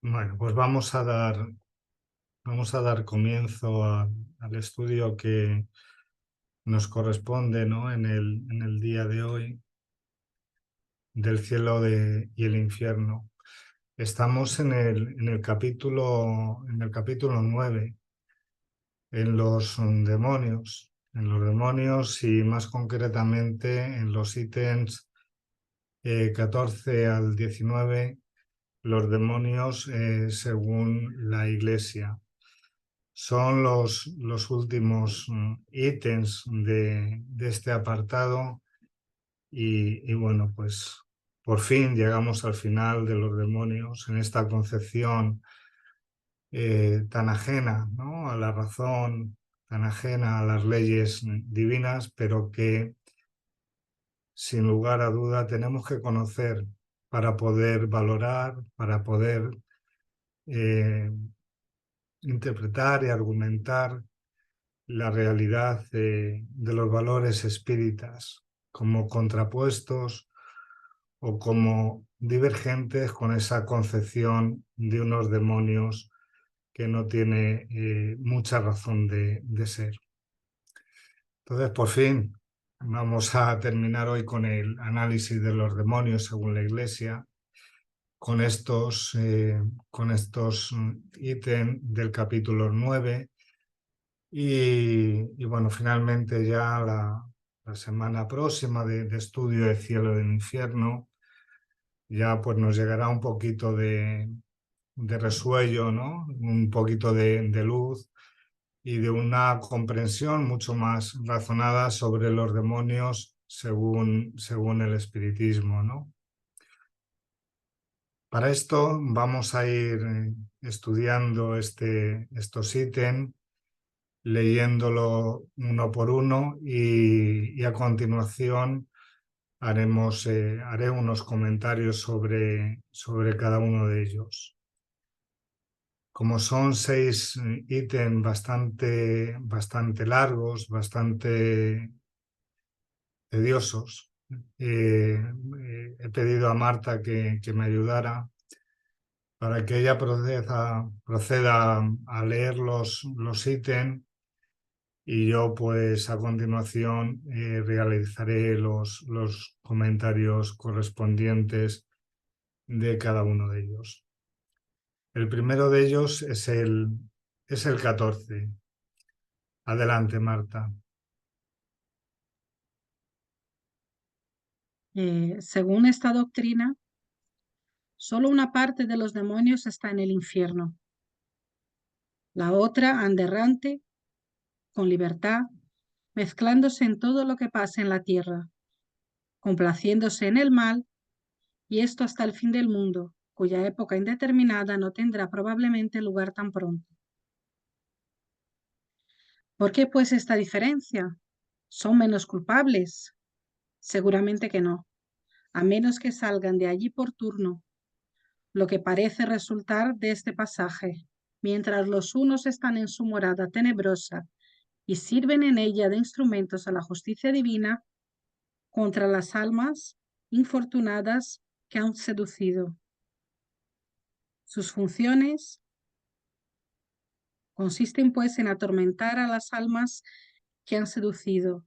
Bueno, pues vamos a dar comienzo al estudio que nos corresponde, ¿no? en el día de hoy, del cielo y el infierno. Estamos en el capítulo 9, en los demonios y más concretamente en los ítems 14 al 19, los demonios según la Iglesia. Son los últimos ítems de este apartado y bueno, pues por fin llegamos al final de los demonios en esta concepción tan ajena, ¿no? A la razón, tan ajena a las leyes divinas, pero que sin lugar a duda tenemos que conocer para poder valorar, para poder eh, interpretar y argumentar la realidad de los valores espíritas como contrapuestos o como divergentes con esa concepción de unos demonios que no tiene mucha razón de ser. Entonces, por fin, vamos a terminar hoy con el análisis de los demonios según la Iglesia, con estos ítems del capítulo 9. Y bueno, finalmente ya la semana próxima de estudio de cielo y del infierno, ya pues nos llegará un poquito de resuello, ¿no? Un poquito de luz y de una comprensión mucho más razonada sobre los demonios según el espiritismo, ¿no? Para esto vamos a ir estudiando estos ítems, leyéndolo uno por uno y a continuación haré unos comentarios sobre cada uno de ellos. Como son 6 ítems bastante largos, bastante tediosos, he pedido a Marta que me ayudara para que ella proceda a leer los ítems y yo pues a continuación realizaré los comentarios correspondientes de cada uno de ellos. El primero de ellos es el 14. Adelante, Marta. Según esta doctrina, solo una parte de los demonios está en el infierno. La otra anda errante, con libertad, mezclándose en todo lo que pasa en la tierra, complaciéndose en el mal, y esto hasta el fin del mundo, cuya época indeterminada no tendrá probablemente lugar tan pronto. ¿Por qué pues esta diferencia? ¿Son menos culpables? Seguramente que no, a menos que salgan de allí por turno, lo que parece resultar de este pasaje. Mientras los unos están en su morada tenebrosa y sirven en ella de instrumentos a la justicia divina contra las almas infortunadas que han seducido. Sus funciones consisten pues en atormentar a las almas que han seducido.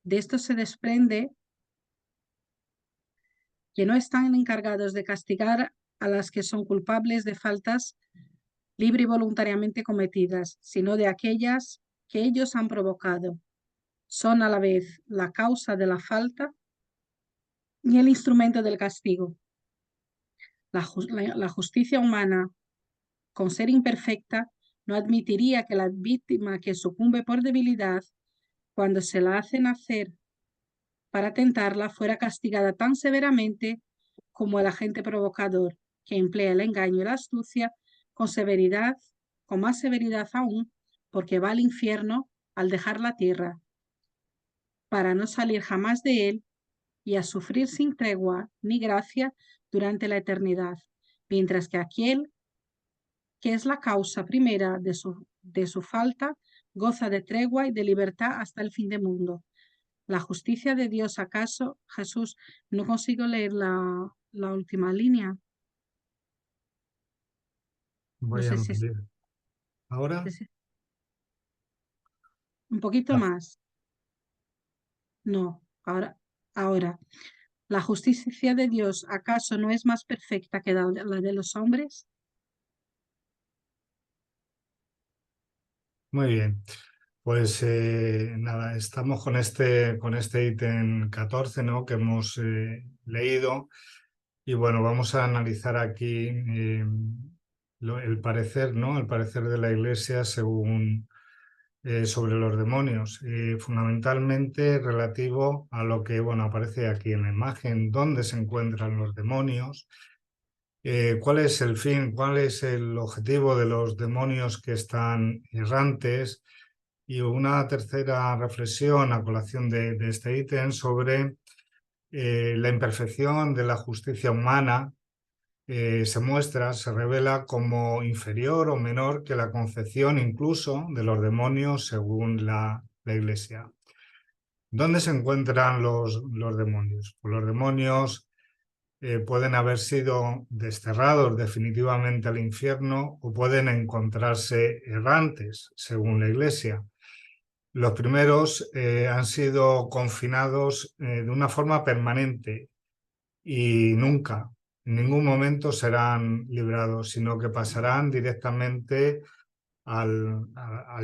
De esto se desprende que no están encargados de castigar a las que son culpables de faltas libre y voluntariamente cometidas, sino de aquellas que ellos han provocado. Son a la vez la causa de la falta y el instrumento del castigo. La justicia humana, con ser imperfecta, no admitiría que la víctima que sucumbe por debilidad, cuando se la hace nacer para tentarla, fuera castigada tan severamente como el agente provocador, que emplea el engaño y la astucia con severidad, con más severidad aún, porque va al infierno al dejar la tierra, para no salir jamás de él y a sufrir sin tregua ni gracia durante la eternidad, mientras que aquel que es la causa primera de su falta goza de tregua y de libertad hasta el fin del mundo. La justicia de Dios, ¿acaso, Jesús? No consigo leer la última línea. No Voy a sé si es medir. ¿Ahora? un poquito Ah, más. No, ahora. ¿La justicia de Dios acaso no es más perfecta que la de los hombres? muy bien. Pues nada, estamos con este ítem 14, ¿no? Que hemos leído. Y bueno, vamos a analizar aquí el parecer, ¿no? El parecer de la Iglesia según sobre los demonios, fundamentalmente relativo a lo que, bueno, aparece aquí en la imagen, dónde se encuentran los demonios, cuál es el fin, cuál es el objetivo de los demonios que están errantes, y una tercera reflexión a colación de este ítem sobre la imperfección de la justicia humana. Se muestra, se revela como inferior o menor que la concepción incluso de los demonios según la Iglesia. ¿Dónde se encuentran los demonios? Pues los demonios pueden haber sido desterrados definitivamente al infierno o pueden encontrarse errantes según la Iglesia. Los primeros han sido confinados de una forma permanente y nunca, en ningún momento serán librados, sino que pasarán directamente al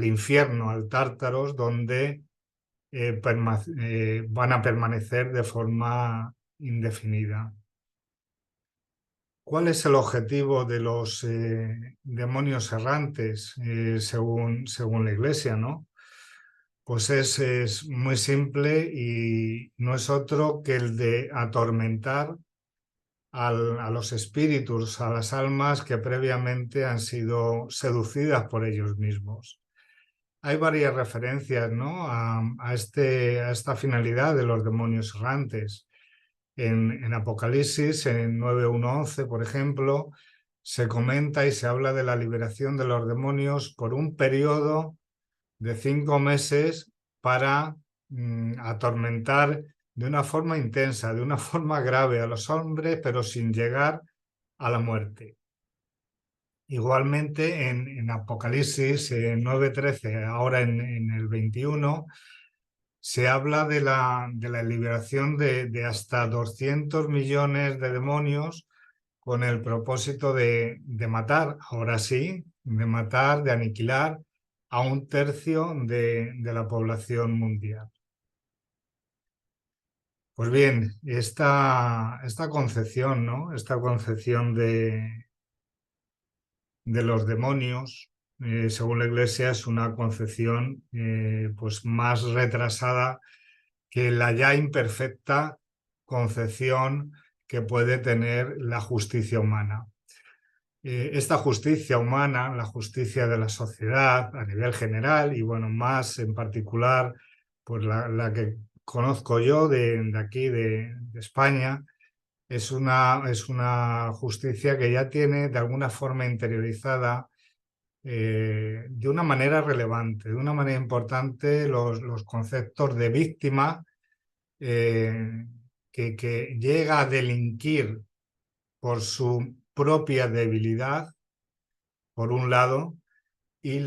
infierno, al Tártaros, donde van a permanecer de forma indefinida. ¿Cuál es el objetivo de los demonios errantes según la Iglesia, ¿no? Pues es muy simple y no es otro que el de atormentar a los espíritus, a las almas que previamente han sido seducidas por ellos mismos. Hay varias referencias, ¿no? a esta finalidad de los demonios errantes. En Apocalipsis, en 9:1-11, por ejemplo, se comenta y se habla de la liberación de los demonios por un periodo de 5 meses para atormentar de una forma intensa, de una forma grave a los hombres, pero sin llegar a la muerte. Igualmente en Apocalipsis 9:13, ahora en el 21, se habla de la liberación de hasta 200 millones de demonios con el propósito de matar, ahora sí, de matar, de aniquilar a un tercio de la población mundial. Pues bien, esta concepción, ¿no? Esta concepción de los demonios, según la Iglesia, es una concepción pues más retrasada que la ya imperfecta concepción que puede tener la justicia humana. Esta justicia humana, la justicia de la sociedad a nivel general y bueno, más en particular, pues la que conozco yo de aquí, de España, es una justicia que ya tiene de alguna forma interiorizada de una manera relevante, de una manera importante, los conceptos de víctima eh, que llega a delinquir por su propia debilidad, por un lado, y,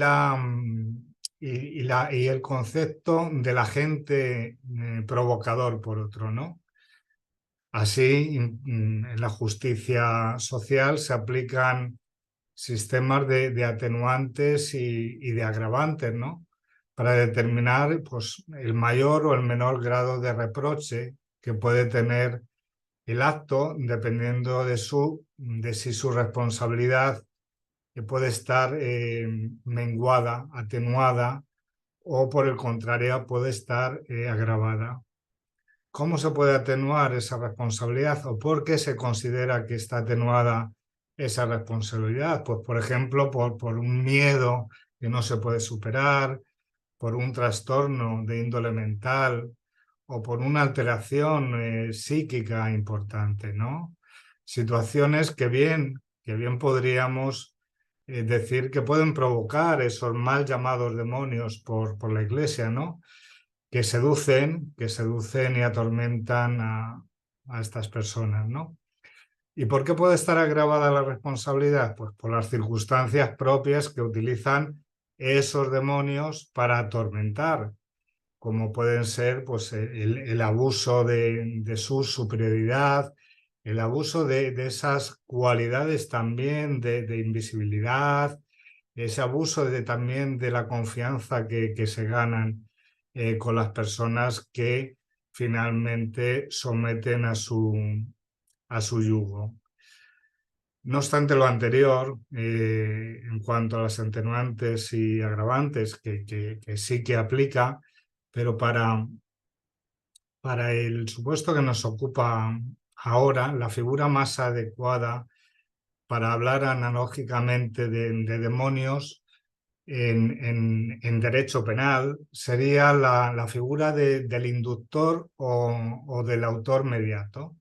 y el concepto del agente provocador, por otro, ¿no? Así, en la justicia social se aplican sistemas de atenuantes y de agravantes, ¿no? Para determinar pues, el mayor o el menor grado de reproche que puede tener el acto, dependiendo de si su responsabilidad puede estar menguada, atenuada, o por el contrario puede estar agravada. ¿Cómo se puede atenuar esa responsabilidad o por qué se considera que está atenuada esa responsabilidad? Pues, por ejemplo, por un miedo que no se puede superar, por un trastorno de índole mental o por una alteración psíquica importante, ¿no? Situaciones que bien podríamos decir que pueden provocar esos mal llamados demonios por la Iglesia, ¿no? Que seducen y atormentan a estas personas, ¿no? ¿Y por qué puede estar agravada la responsabilidad? Pues por las circunstancias propias que utilizan esos demonios para atormentar, como pueden ser pues, el abuso de su superioridad, el abuso de esas cualidades también de invisibilidad, ese abuso también de la confianza que se ganan con las personas que finalmente someten a su yugo. No obstante lo anterior, en cuanto a las atenuantes y agravantes, que sí que aplica, pero para el supuesto que nos ocupa ahora, la figura más adecuada para hablar analógicamente de demonios en derecho penal sería la figura del inductor o del autor mediato,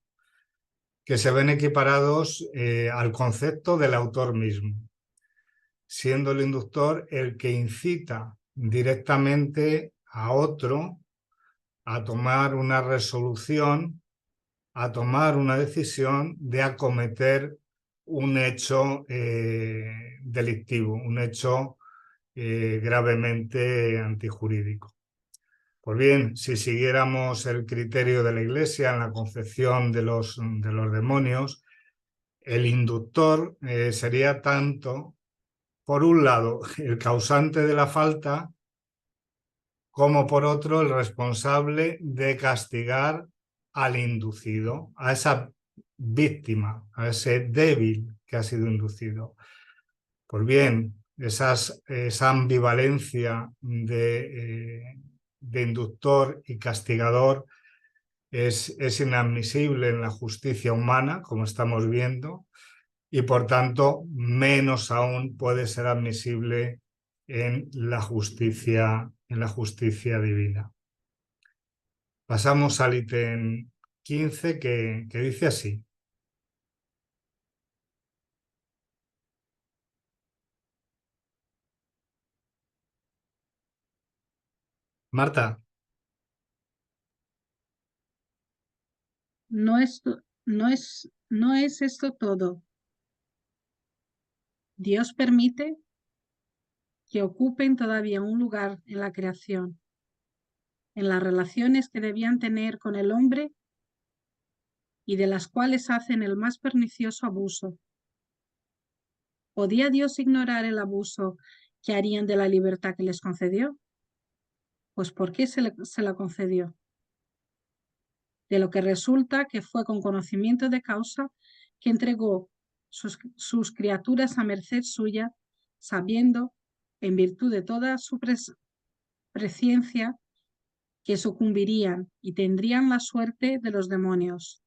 que se ven equiparados al concepto del autor mismo, siendo el inductor el que incita directamente a otro a tomar una resolución, a tomar una decisión de acometer un hecho delictivo, un hecho gravemente antijurídico. Pues bien, si siguiéramos el criterio de la Iglesia en la concepción de los demonios, el inductor sería tanto, por un lado, el causante de la falta, como por otro, el responsable de castigar al inducido, a esa víctima, a ese débil que ha sido inducido. Pues bien, esa ambivalencia de inductor y castigador es inadmisible en la justicia humana, como estamos viendo, y por tanto menos aún puede ser admisible en la justicia divina. Pasamos al ítem 15 que dice así. Marta. No es esto todo. Dios permite que ocupen todavía un lugar en la creación, en las relaciones que debían tener con el hombre y de las cuales hacen el más pernicioso abuso. ¿Podía Dios ignorar el abuso que harían de la libertad que les concedió? Pues ¿por qué se la concedió? De lo que resulta que fue con conocimiento de causa que entregó sus criaturas a merced suya, sabiendo, en virtud de toda su presciencia, que sucumbirían y tendrían la suerte de los demonios.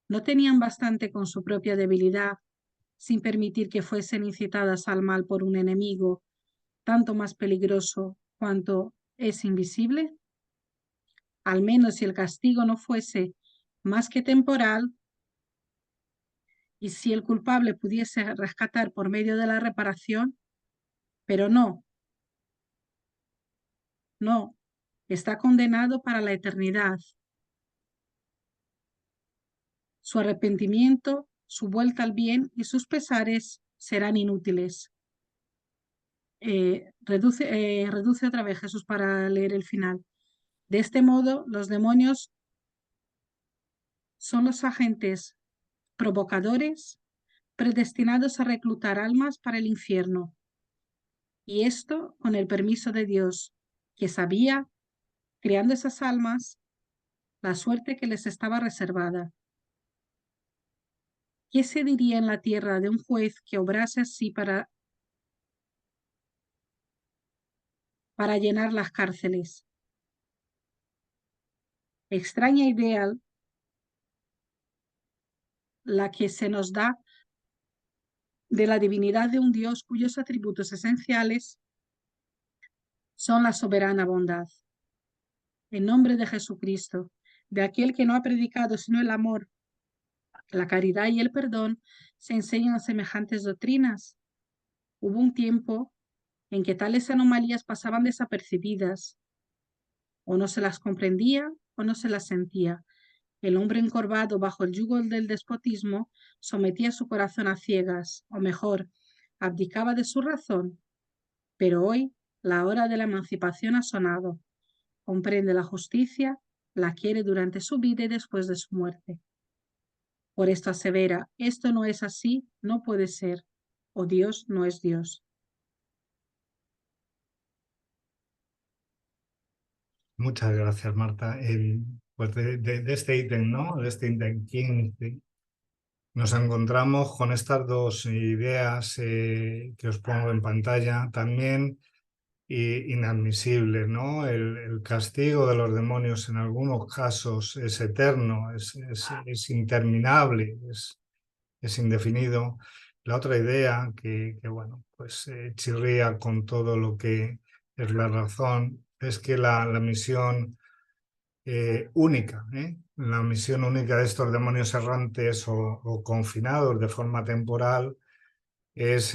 ¿No tenían bastante con su propia debilidad, sin permitir que fuesen incitadas al mal por un enemigo, tanto más peligroso cuanto es invisible? Al menos si el castigo no fuese más que temporal, y si el culpable pudiese rescatar por medio de la reparación, pero no, está condenado para la eternidad. Su arrepentimiento, su vuelta al bien y sus pesares serán inútiles. Reduce otra vez Jesús para leer el final. De este modo, los demonios son los agentes provocadores predestinados a reclutar almas para el infierno. Y esto con el permiso de Dios, que sabía, creando esas almas, la suerte que les estaba reservada. ¿Qué se diría en la tierra de un juez que obrase así para llenar las cárceles? Extraña idea la que se nos da de la divinidad de un Dios cuyos atributos esenciales son la soberana bondad. En nombre de Jesucristo, de aquel que no ha predicado sino el amor, la caridad y el perdón, se enseñan semejantes doctrinas. Hubo un tiempo en que tales anomalías pasaban desapercibidas, o no se las comprendía o no se las sentía, El hombre encorvado bajo el yugo del despotismo sometía su corazón a ciegas, o mejor, abdicaba de su razón. Pero hoy la hora de la emancipación ha sonado. Comprende la justicia, la quiere durante su vida y después de su muerte. Por esto asevera, esto no es así, no puede ser, o Dios no es Dios. Muchas gracias, Marta. Pues de este ítem, ¿no? De este ítem 15, nos encontramos con estas dos ideas que os pongo en pantalla, también inadmisibles, ¿no? El castigo de los demonios en algunos casos es eterno, es interminable, es indefinido. La otra idea bueno, pues chirría con todo lo que es la razón, es que la misión única, la misión única de estos demonios errantes o confinados de forma temporal es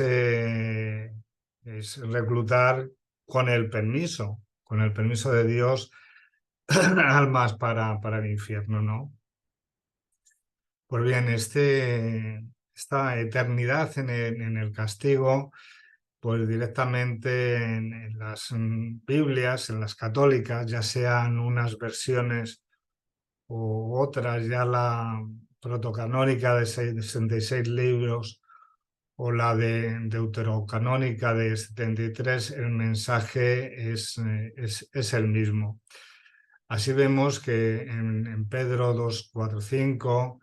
reclutar con el permiso de Dios, almas para el infierno, ¿no? Pues bien, esta eternidad en el castigo, pues directamente en las Biblias, en las católicas, ya sean unas versiones u otras, ya la protocanónica de 66 libros o la de deuterocanónica de 73, el mensaje es el mismo. Así vemos que en Pedro 2, 4, 5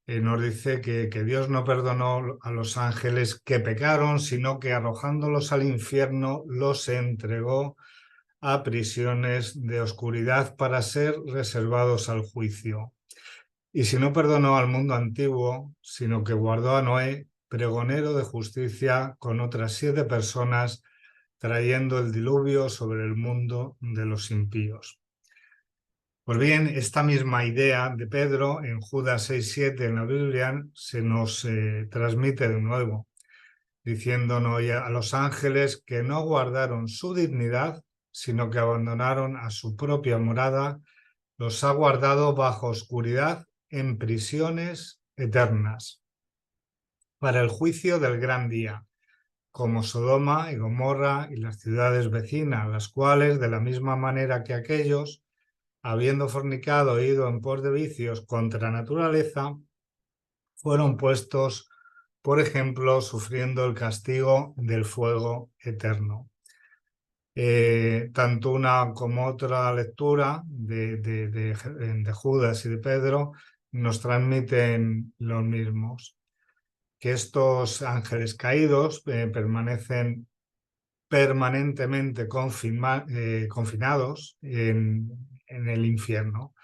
nos dice que Dios no perdonó a los ángeles que pecaron, sino que arrojándolos al infierno los entregó a prisiones de oscuridad para ser reservados al juicio. Y si no perdonó al mundo antiguo, sino que guardó a Noé, pregonero de justicia, con otras 7 personas, trayendo el diluvio sobre el mundo de los impíos. Pues bien, esta misma idea de Pedro en Judas 6:7 en la Biblia se nos transmite de nuevo, diciéndonos a los ángeles que no guardaron su dignidad, sino que abandonaron a su propia morada, los ha guardado bajo oscuridad en prisiones eternas, para el juicio del gran día, como Sodoma y Gomorra y las ciudades vecinas, las cuales, de la misma manera que aquellos, habiendo fornicado e ido en pos de vicios contra naturaleza, fueron puestos, por ejemplo, sufriendo el castigo del fuego eterno. Tanto una como otra lectura de Judas y de Pedro nos transmiten los mismos, que estos ángeles caídos permanecen permanentemente confinados en el infierno.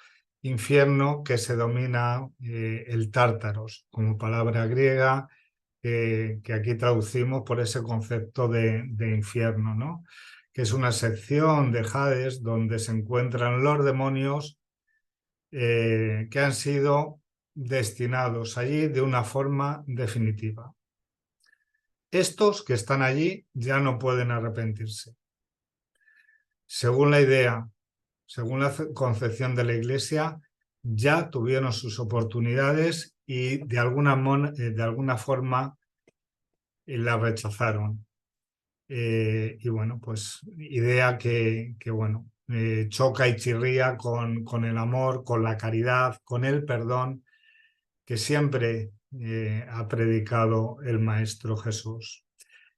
Infierno que se domina el Tártaros, como palabra griega, que aquí traducimos por ese concepto de infierno, ¿no? Que es una sección de Hades donde se encuentran los demonios que han sido destinados allí de una forma definitiva. Estos que están allí ya no pueden arrepentirse. Según la idea, según la concepción de la Iglesia, ya tuvieron sus oportunidades y de alguna forma la rechazaron. Y bueno, pues idea que bueno, choca y chirría con el amor, con la caridad, con el perdón que siempre ha predicado el Maestro Jesús.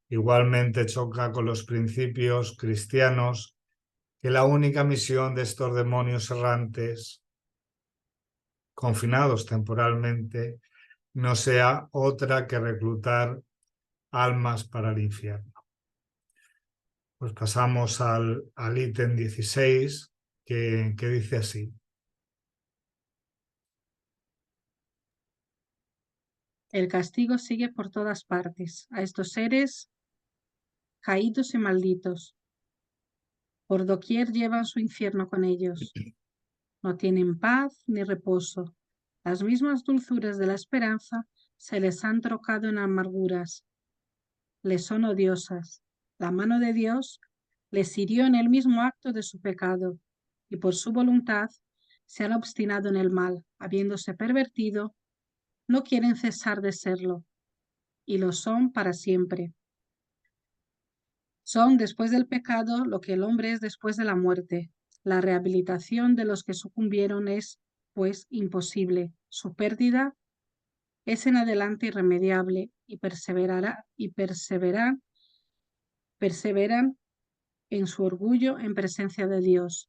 Igualmente choca con los principios cristianos, que la única misión de estos demonios errantes, confinados temporalmente, no sea otra que reclutar almas para el infierno. Pues pasamos al ítem 16, que dice así. El castigo sigue por todas partes a estos seres caídos y malditos. Por doquier llevan su infierno con ellos. No tienen paz ni reposo. Las mismas dulzuras de la esperanza se les han trocado en amarguras. Les son odiosas. La mano de Dios les hirió en el mismo acto de su pecado, y por su voluntad se han obstinado en el mal, habiéndose pervertido, no quieren cesar de serlo, y lo son para siempre. Son después del pecado lo que el hombre es después de la muerte. La rehabilitación de los que sucumbieron es, pues, imposible. Su pérdida es en adelante irremediable y perseveran en su orgullo en presencia de Dios,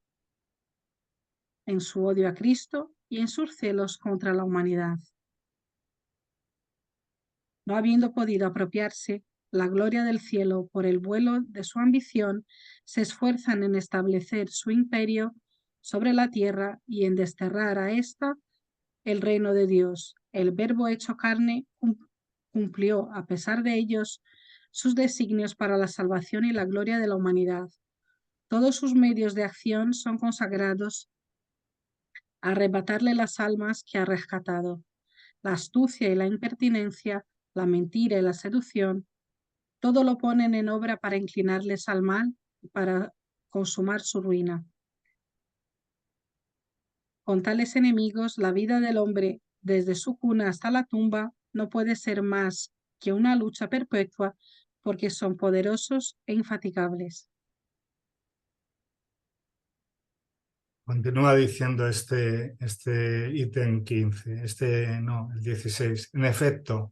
en su odio a Cristo y en sus celos contra la humanidad. No habiendo podido apropiarse la gloria del cielo por el vuelo de su ambición, se esfuerzan en establecer su imperio sobre la tierra y en desterrar a ésta el reino de Dios. El Verbo hecho carne cumplió, a pesar de ellos, sus designios para la salvación y la gloria de la humanidad. Todos sus medios de acción son consagrados a arrebatarle las almas que ha rescatado. La astucia y la impertinencia, la mentira y la seducción, todo lo ponen en obra para inclinarles al mal y para consumar su ruina. Con tales enemigos, la vida del hombre, desde su cuna hasta la tumba, no puede ser más que una lucha perpetua porque son poderosos e infatigables. Continúa diciendo este ítem 15, el 16. En efecto,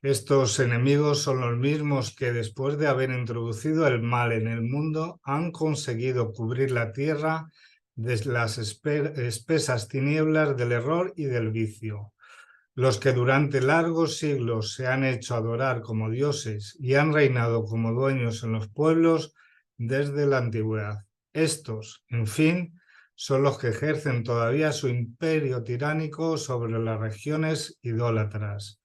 estos enemigos son los mismos que después de haber introducido el mal en el mundo han conseguido cubrir la tierra de las espesas tinieblas del error y del vicio. Los que durante largos siglos se han hecho adorar como dioses y han reinado como dueños en los pueblos desde la antigüedad. Estos, en fin, son los que ejercen todavía su imperio tiránico sobre las regiones idólatras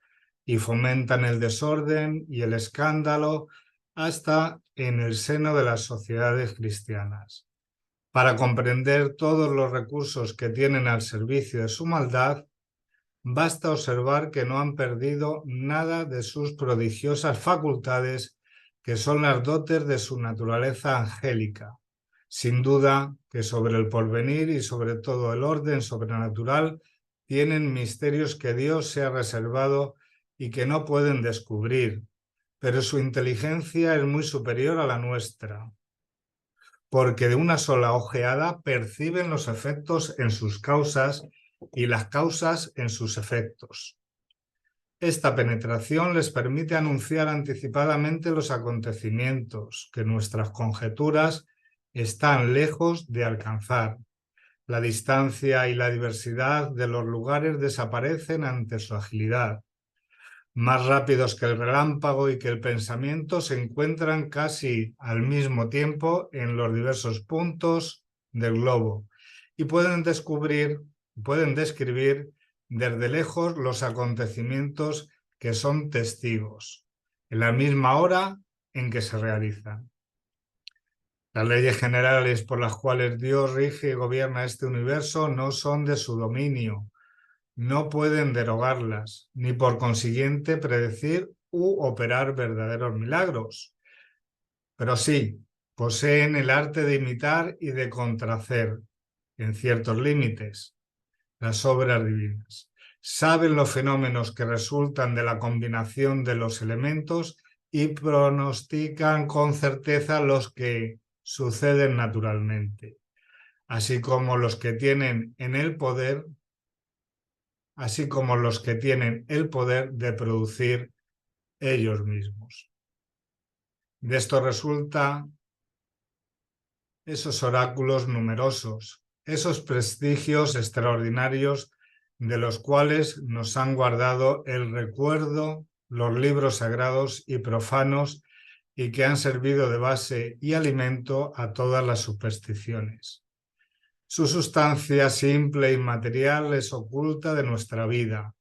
y fomentan el desorden y el escándalo hasta en el seno de las sociedades cristianas. Para comprender todos los recursos que tienen al servicio de su maldad, basta observar que no han perdido nada de sus prodigiosas facultades, que son las dotes de su naturaleza angélica. Sin duda que sobre el porvenir y sobre todo el orden sobrenatural tienen misterios que Dios se ha reservado y que no pueden descubrir, pero su inteligencia es muy superior a la nuestra, porque de una sola ojeada perciben los efectos en sus causas y las causas en sus efectos. Esta penetración les permite anunciar anticipadamente los acontecimientos que nuestras conjeturas están lejos de alcanzar. La distancia y la diversidad de los lugares desaparecen ante su agilidad. Más rápidos que el relámpago y que el pensamiento, se encuentran casi al mismo tiempo en los diversos puntos del globo y pueden describir desde lejos los acontecimientos que son testigos, en la misma hora en que se realizan. Las leyes generales por las cuales Dios rige y gobierna este universo no son de su dominio, no pueden derogarlas, ni por consiguiente predecir u operar verdaderos milagros, pero sí poseen el arte de imitar y de contrahacer, en ciertos límites, las obras divinas. Saben los fenómenos que resultan de la combinación de los elementos y pronostican con certeza los que suceden naturalmente, así como los que tienen el poder de producir ellos mismos. De esto resultan esos oráculos numerosos, esos prestigios extraordinarios de los cuales nos han guardado el recuerdo los libros sagrados y profanos y que han servido de base y alimento a todas las supersticiones. Su sustancia simple y material es oculta de nuestra vida.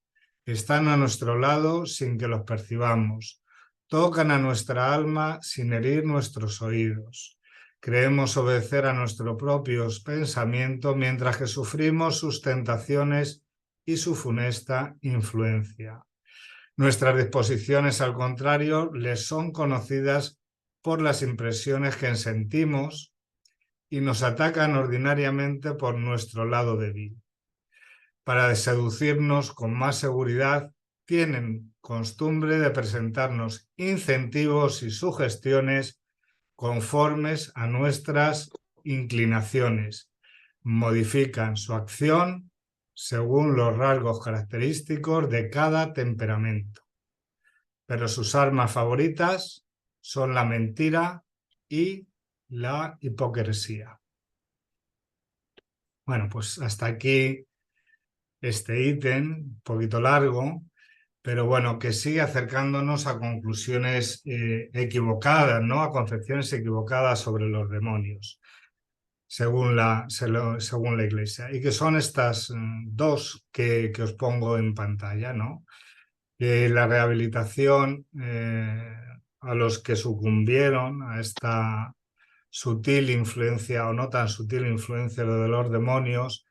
Están a nuestro lado sin que los percibamos. Tocan a nuestra alma sin herir nuestros oídos. Creemos obedecer a nuestros propios pensamientos mientras que sufrimos sus tentaciones y su funesta influencia. Nuestras disposiciones, al contrario, les son conocidas por las impresiones que sentimos y nos atacan ordinariamente por nuestro lado débil. para seducirnos con más seguridad, tienen costumbre de presentarnos incentivos y sugestiones conformes a nuestras inclinaciones. Modifican su acción según los rasgos característicos de cada temperamento. Pero sus armas favoritas son la mentira y la hipocresía. Bueno, pues hasta aquí este ítem, un poquito largo, pero bueno, que sigue acercándonos a conclusiones equivocadas, ¿no? A concepciones equivocadas sobre los demonios, según la Iglesia. Y que son estas dos que os pongo en pantalla, ¿no? La rehabilitación a los que sucumbieron a esta sutil influencia o no tan sutil influencia de los demonios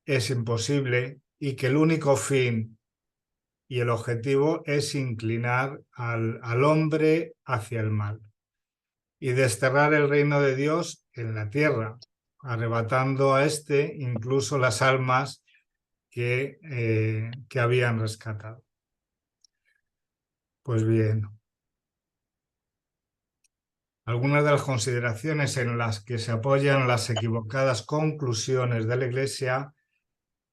es imposible y que el único fin y el objetivo es inclinar al hombre hacia el mal y desterrar el reino de Dios en la tierra, arrebatando a éste incluso las almas que habían rescatado. Pues bien, algunas de las consideraciones en las que se apoyan las equivocadas conclusiones de la Iglesia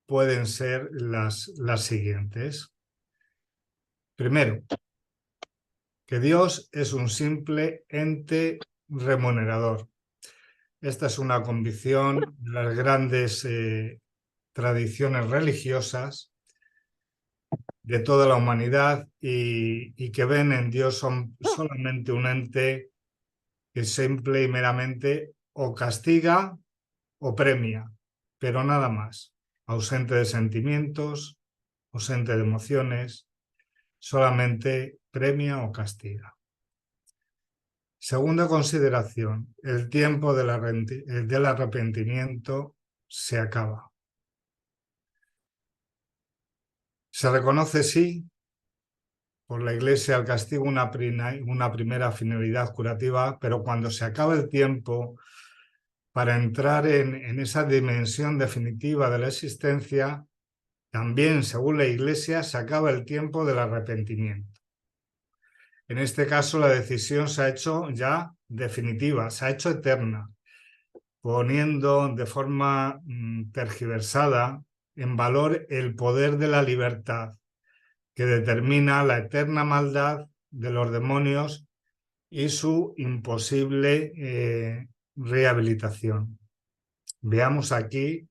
pueden ser las siguientes. Primero, que Dios es un simple ente remunerador. Esta es una convicción de las grandes tradiciones religiosas de toda la humanidad y que ven en Dios solamente un ente que simple y meramente o castiga o premia, pero nada más. Ausente de sentimientos, ausente de emociones, solamente premia o castiga. Segunda consideración, el tiempo del arrepentimiento se acaba. Se reconoce, sí, por la Iglesia el castigo una primera finalidad curativa, pero cuando se acaba el tiempo para entrar en esa dimensión definitiva de la existencia, también, según la Iglesia, se acaba el tiempo del arrepentimiento. En este caso, la decisión se ha hecho ya definitiva, se ha hecho eterna, poniendo de forma tergiversada en valor el poder de la libertad, que determina la eterna maldad de los demonios y su imposible rehabilitación. Veamos aquí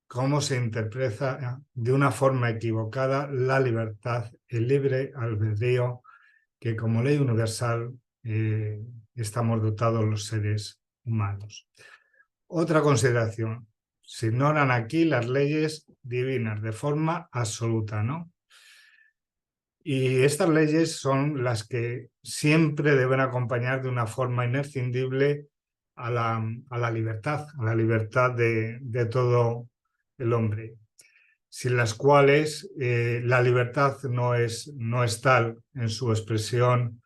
cómo se interpreta de una forma equivocada la libertad, el libre albedrío, que como ley universal estamos dotados los seres humanos. Otra consideración, se ignoran aquí las leyes divinas de forma absoluta, ¿no? Y estas leyes son las que siempre deben acompañar de una forma inescindible a la libertad de todo el hombre, sin las cuales la libertad no es tal en su expresión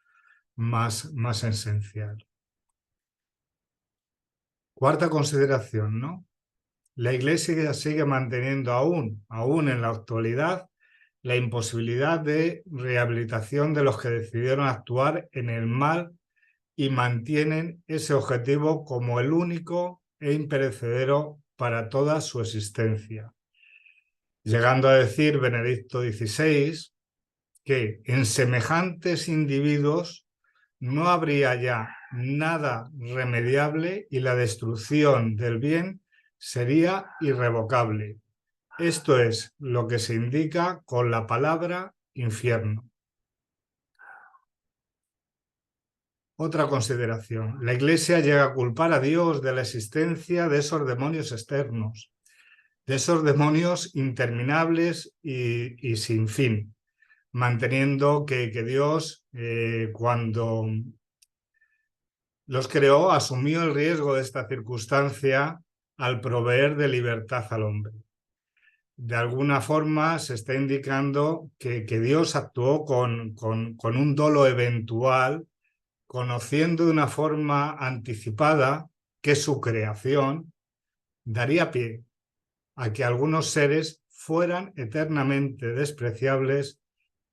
más esencial. Cuarta consideración, ¿no? La Iglesia sigue manteniendo aún en la actualidad, la imposibilidad de rehabilitación de los que decidieron actuar en el mal y mantienen ese objetivo como el único e imperecedero para toda su existencia. Llegando a decir Benedicto XVI que en semejantes individuos no habría ya nada remediable y la destrucción del bien sería irrevocable. Esto es lo que se indica con la palabra infierno. Otra consideración. La Iglesia llega a culpar a Dios de la existencia de esos demonios externos, de esos demonios interminables y sin fin, manteniendo que Dios, cuando los creó, asumió el riesgo de esta circunstancia al proveer de libertad al hombre. De alguna forma se está indicando que Dios actuó con un dolo eventual, conociendo de una forma anticipada que su creación daría pie a que algunos seres fueran eternamente despreciables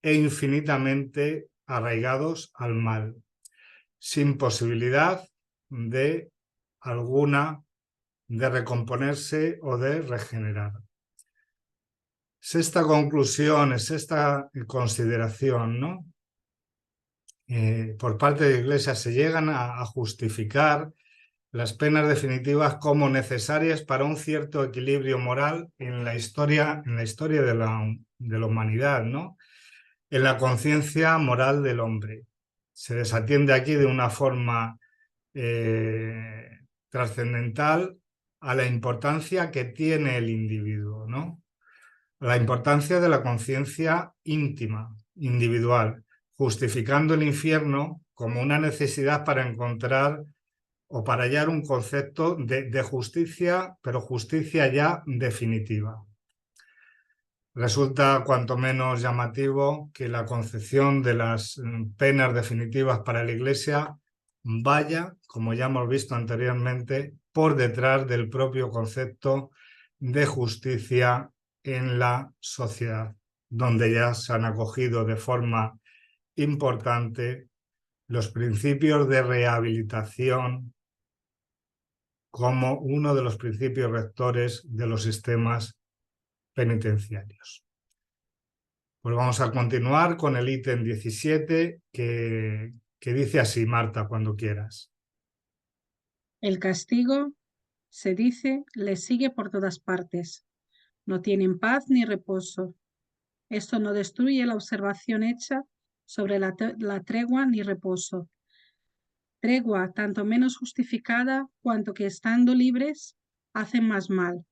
e infinitamente arraigados al mal, sin posibilidad de alguna de recomponerse o de regenerar. Es esta conclusión, es esta consideración, ¿no? Por parte de la Iglesia se llegan a justificar las penas definitivas como necesarias para un cierto equilibrio moral en la historia de la humanidad, ¿no? En la conciencia moral del hombre. Se desatiende aquí de una forma trascendental a la importancia que tiene el individuo, ¿no? La importancia de la conciencia íntima, individual, justificando el infierno como una necesidad para encontrar o para hallar un concepto de justicia, pero justicia ya definitiva. Resulta cuanto menos llamativo que la concepción de las penas definitivas para la Iglesia vaya, como ya hemos visto anteriormente, por detrás del propio concepto de justicia en la sociedad, donde ya se han acogido de forma importante los principios de rehabilitación como uno de los principios rectores de los sistemas penitenciarios. Pues vamos a continuar con el ítem 17 que dice así, Marta, cuando quieras. El castigo, se dice, les sigue por todas partes. No tienen paz ni reposo. Esto no destruye la observación hecha sobre la tregua ni reposo. Tregua tanto menos justificada cuanto que estando libres hacen más mal.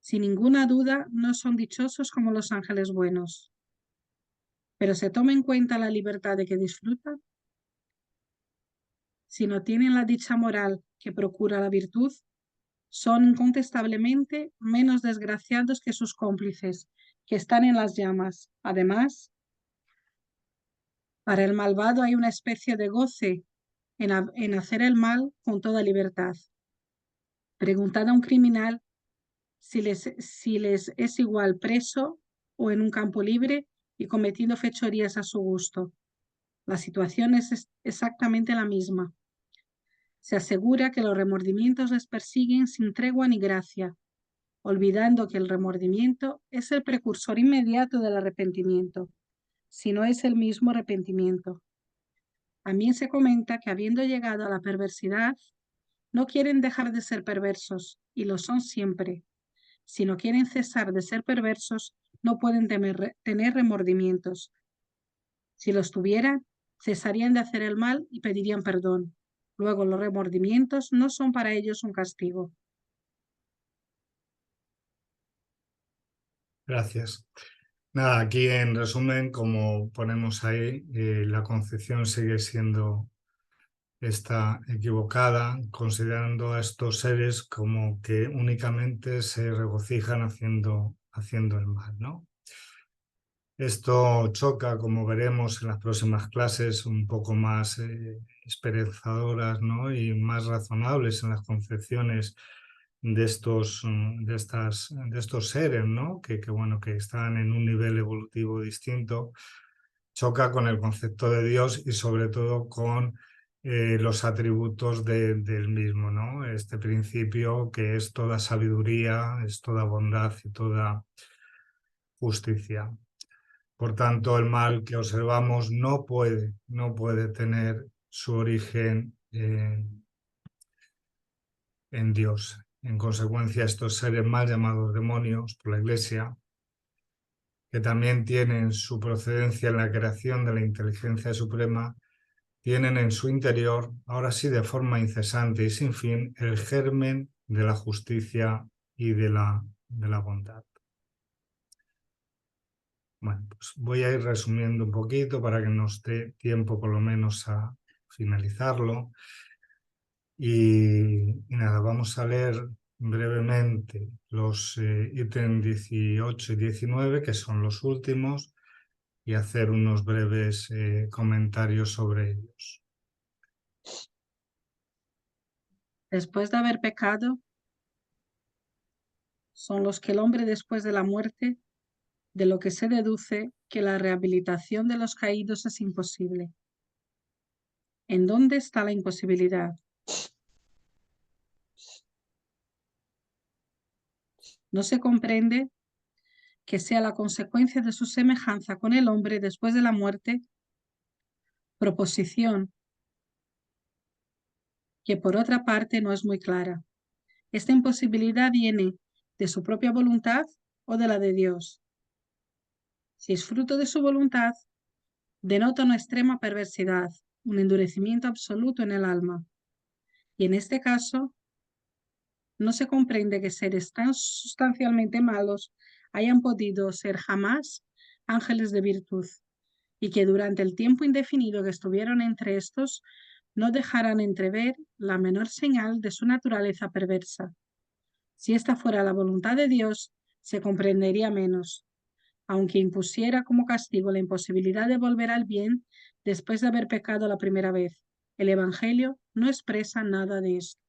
Sin ninguna duda no son dichosos como los ángeles buenos. Pero se toma en cuenta la libertad de que disfrutan. Si no tienen la dicha moral que procura la virtud, son incontestablemente menos desgraciados que sus cómplices, que están en las llamas. Además, para el malvado hay una especie de goce en hacer el mal con toda libertad. Preguntad a un criminal si les es igual preso o en un campo libre y cometiendo fechorías a su gusto. La situación es exactamente la misma. Se asegura que los remordimientos les persiguen sin tregua ni gracia, olvidando que el remordimiento es el precursor inmediato del arrepentimiento, si no es el mismo arrepentimiento. También se comenta que habiendo llegado a la perversidad, no quieren dejar de ser perversos, y lo son siempre. Si no quieren cesar de ser perversos, no pueden tener remordimientos. Si los tuvieran, cesarían de hacer el mal y pedirían perdón. Luego los remordimientos no son para ellos un castigo. Gracias. Nada, aquí en resumen, como ponemos ahí, la concepción sigue siendo esta equivocada, considerando a estos seres como que únicamente se regocijan haciendo el mal, ¿no? Esto choca, como veremos en las próximas clases, un poco más esperanzadoras, ¿no? Y más razonables en las concepciones de estos seres, ¿no? Bueno, que están en un nivel evolutivo distinto. Choca con el concepto de Dios y sobre todo con los atributos del mismo, ¿no? Este principio que es toda sabiduría, es toda bondad y toda justicia. Por tanto, el mal que observamos no puede tener su origen en Dios. En consecuencia, estos seres mal llamados demonios por la Iglesia, que también tienen su procedencia en la creación de la inteligencia suprema, tienen en su interior, ahora sí de forma incesante y sin fin, el germen de la justicia y de la bondad. Bueno, pues voy a ir resumiendo un poquito para que nos dé tiempo por lo menos a finalizarlo. Y nada, vamos a leer brevemente los ítems 18 y 19, que son los últimos, y hacer unos breves comentarios sobre ellos. Después de haber pecado, son los que el hombre después de la muerte, de lo que se deduce que la rehabilitación de los caídos es imposible. ¿En dónde está la imposibilidad? No se comprende que sea la consecuencia de su semejanza con el hombre después de la muerte, proposición que por otra parte no es muy clara. Esta imposibilidad viene de su propia voluntad o de la de Dios. Si es fruto de su voluntad, denota una extrema perversidad, un endurecimiento absoluto en el alma. Y en este caso, no se comprende que seres tan sustancialmente malos hayan podido ser jamás ángeles de virtud, y que durante el tiempo indefinido que estuvieron entre estos, no dejarán entrever la menor señal de su naturaleza perversa. Si esta fuera la voluntad de Dios, se comprendería menos, aunque impusiera como castigo la imposibilidad de volver al bien después de haber pecado la primera vez. El Evangelio no expresa nada de esto.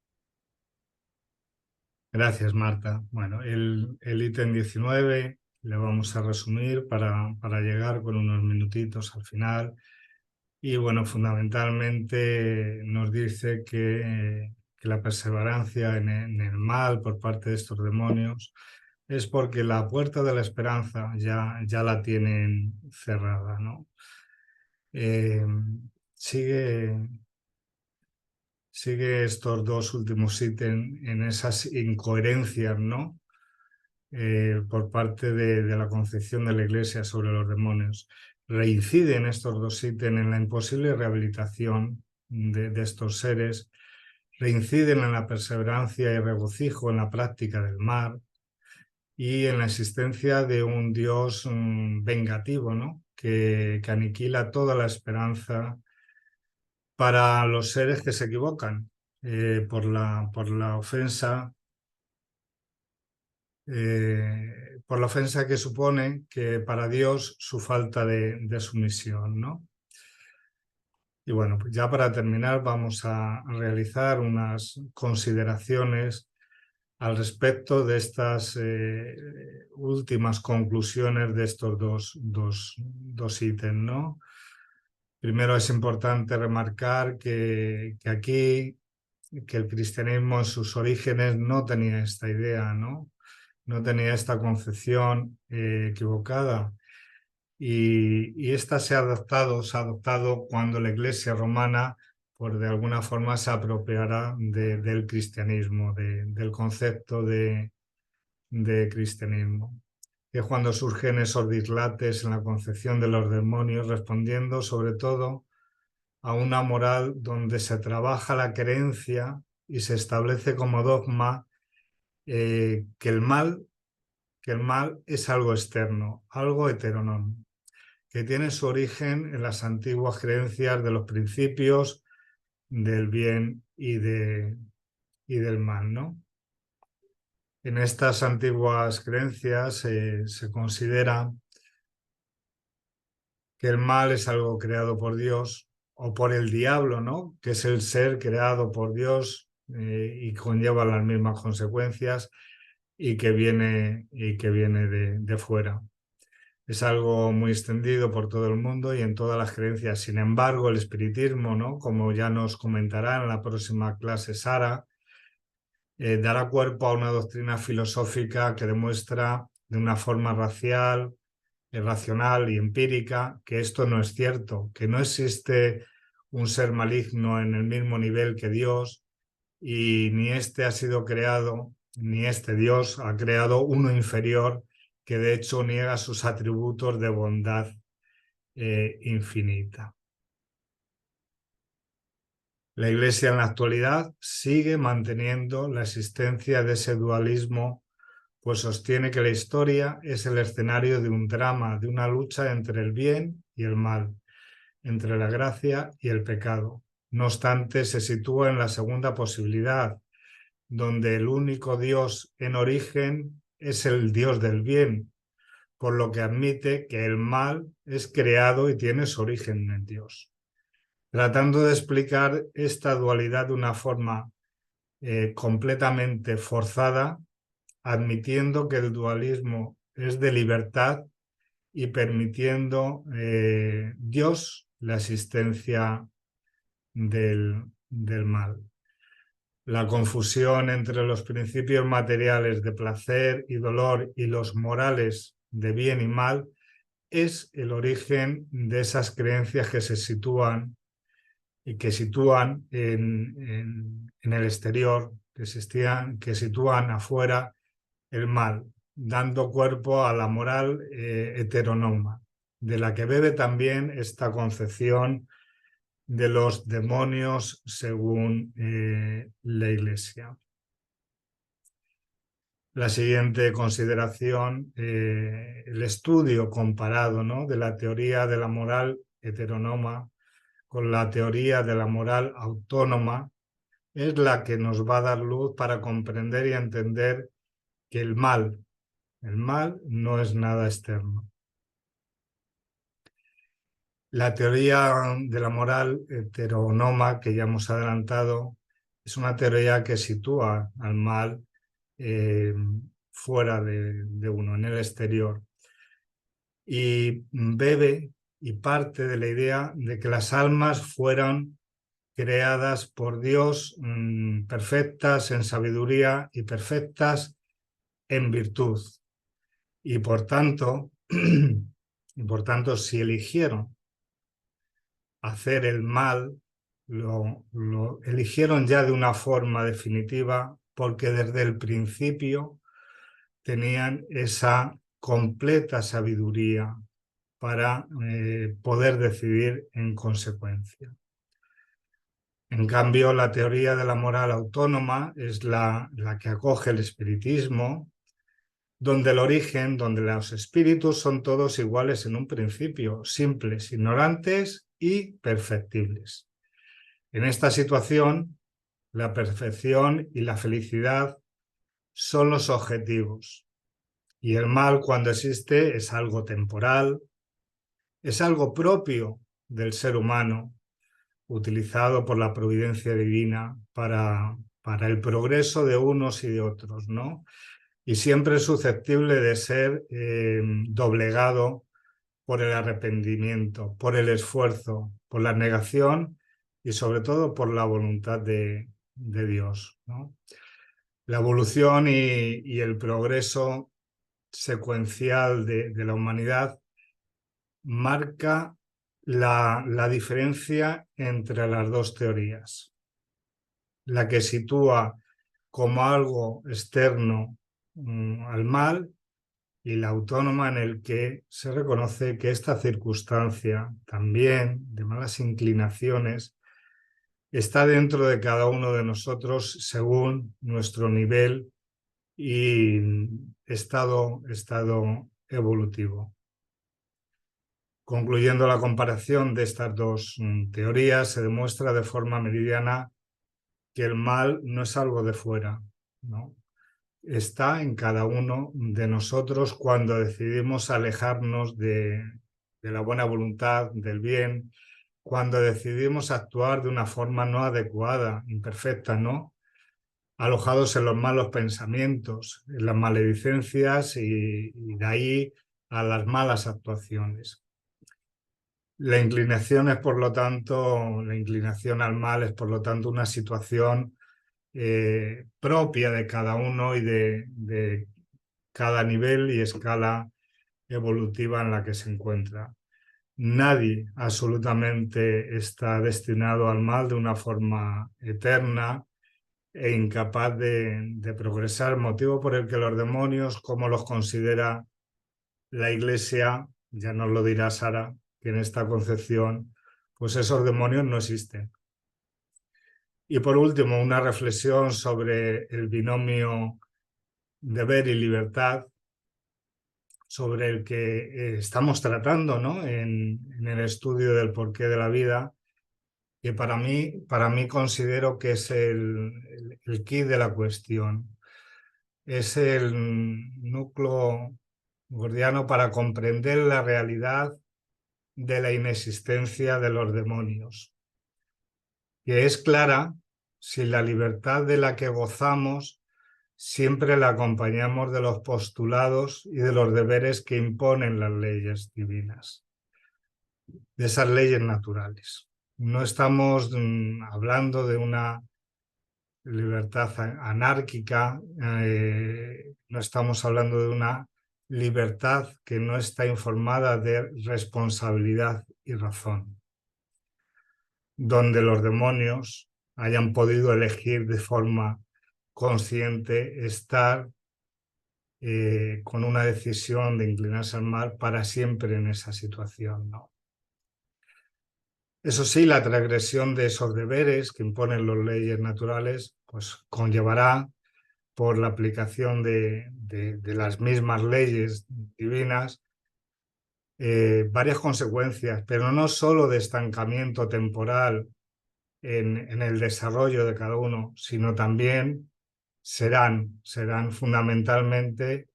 Gracias, Marta. Bueno, el ítem 19 le vamos a resumir para llegar con unos minutitos al final. Y bueno, fundamentalmente nos dice que la perseverancia en el mal por parte de estos demonios es porque la puerta de la esperanza ya la tienen cerrada, ¿no? Sigue estos dos últimos ítems en esas incoherencias, ¿no? Por parte de la concepción de la Iglesia sobre los demonios. Reinciden estos dos ítems en la imposible rehabilitación de estos seres, reinciden en la perseverancia y regocijo en la práctica del mal y en la existencia de un Dios vengativo, ¿no? que aniquila toda la esperanza para los seres que se equivocan por la ofensa. Por la ofensa que supone que para Dios su falta de sumisión, ¿no? Y bueno, pues ya para terminar vamos a realizar unas consideraciones al respecto de estas últimas conclusiones de estos dos ítems, ¿no? Primero es importante remarcar que aquí que el cristianismo en sus orígenes no tenía esta idea, ¿no? No tenía esta concepción equivocada. Y esta se ha adoptado cuando la Iglesia romana, pues de alguna forma se apropiará del cristianismo, del concepto de cristianismo. Es cuando surgen esos dislates en la concepción de los demonios, respondiendo sobre todo a una moral donde se trabaja la creencia y se establece como dogma que el mal es algo externo, algo heteronomio, que tiene su origen en las antiguas creencias de los principios del bien y del mal, ¿no? En estas antiguas creencias se considera que el mal es algo creado por Dios o por el diablo, ¿no? Que es el ser creado por Dios y conlleva las mismas consecuencias y que viene de fuera. Es algo muy extendido por todo el mundo y en todas las creencias. Sin embargo, el espiritismo, ¿no? Como ya nos comentará en la próxima clase Sara, dará cuerpo a una doctrina filosófica que demuestra de una forma racional y empírica que esto no es cierto, que no existe un ser maligno en el mismo nivel que Dios y ni este ha sido creado, ni este Dios ha creado uno inferior que de hecho niega sus atributos de bondad infinita. La Iglesia en la actualidad sigue manteniendo la existencia de ese dualismo, pues sostiene que la historia es el escenario de un drama, de una lucha entre el bien y el mal, entre la gracia y el pecado. No obstante, se sitúa en la segunda posibilidad, donde el único Dios en origen es el Dios del bien, por lo que admite que el mal es creado y tiene su origen en Dios. Tratando de explicar esta dualidad de una forma completamente forzada, admitiendo que el dualismo es de libertad y permitiendo Dios la existencia del mal. La confusión entre los principios materiales de placer y dolor y los morales de bien y mal es el origen de esas creencias que se sitúan en el exterior, que sitúan afuera el mal, dando cuerpo a la moral heteronoma, de la que bebe también esta concepción de los demonios según la Iglesia. La siguiente consideración, el estudio comparado, ¿no?, de la teoría de la moral heteronoma con la teoría de la moral autónoma es la que nos va a dar luz para comprender y entender que el mal no es nada externo. La teoría de la moral heteronoma que ya hemos adelantado es una teoría que sitúa al mal fuera de uno, en el exterior, y bebe y parte de la idea de que las almas fueron creadas por Dios, perfectas en sabiduría y perfectas en virtud. Y por tanto, si eligieron hacer el mal, lo eligieron ya de una forma definitiva porque desde el principio tenían esa completa sabiduría para poder decidir en consecuencia. En cambio, la teoría de la moral autónoma es la que acoge el espiritismo, donde el origen, donde los espíritus son todos iguales en un principio, simples, ignorantes y perfectibles. En esta situación, la perfección y la felicidad son los objetivos, y el mal, cuando existe, es algo temporal, es algo propio del ser humano, utilizado por la providencia divina para el progreso de unos y de otros, ¿no? Y siempre es susceptible de ser doblegado por el arrepentimiento, por el esfuerzo, por la negación y sobre todo por la voluntad de Dios, ¿no? La evolución y el progreso secuencial de la humanidad marca la diferencia entre las dos teorías. La que sitúa como algo externo al mal y la autónoma, en el que se reconoce que esta circunstancia también de malas inclinaciones está dentro de cada uno de nosotros según nuestro nivel y estado evolutivo. Concluyendo la comparación de estas dos teorías, se demuestra de forma meridiana que el mal no es algo de fuera, ¿no? Está en cada uno de nosotros cuando decidimos alejarnos de la buena voluntad, del bien, cuando decidimos actuar de una forma no adecuada, imperfecta, ¿no?, alojados en los malos pensamientos, en las maledicencias y de ahí a las malas actuaciones. La inclinación es, por lo tanto, la inclinación al mal es, por lo tanto, una situación propia de cada uno y de cada nivel y escala evolutiva en la que se encuentra. Nadie absolutamente está destinado al mal de una forma eterna e incapaz de progresar, motivo por el que los demonios, como los considera la Iglesia, ya nos lo dirá Sara, que en esta concepción, pues esos demonios no existen. Y por último, una reflexión sobre el binomio deber y libertad, sobre el que estamos tratando, ¿no?, en el estudio del porqué de la vida, que para mí considero que es el quid de la cuestión. Es el núcleo gordiano para comprender la realidad de la inexistencia de los demonios, que es clara si la libertad de la que gozamos siempre la acompañamos de los postulados y de los deberes que imponen las leyes divinas, de esas leyes naturales. No estamos hablando de una libertad anárquica, no estamos hablando de una libertad que no está informada de responsabilidad y razón, donde los demonios hayan podido elegir de forma consciente estar con una decisión de inclinarse al mal para siempre en esa situación, ¿no? Eso sí, la transgresión de esos deberes que imponen las leyes naturales, pues conllevará, por la aplicación de las mismas leyes divinas, varias consecuencias, pero no solo de estancamiento temporal en el desarrollo de cada uno, sino también serán fundamentalmente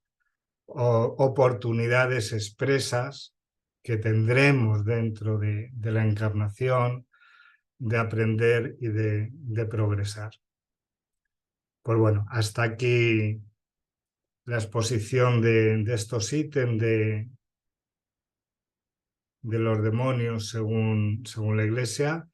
oportunidades expresas que tendremos dentro de la encarnación, de aprender y de progresar. Pues bueno, hasta aquí la exposición de estos ítems de los demonios según la Iglesia.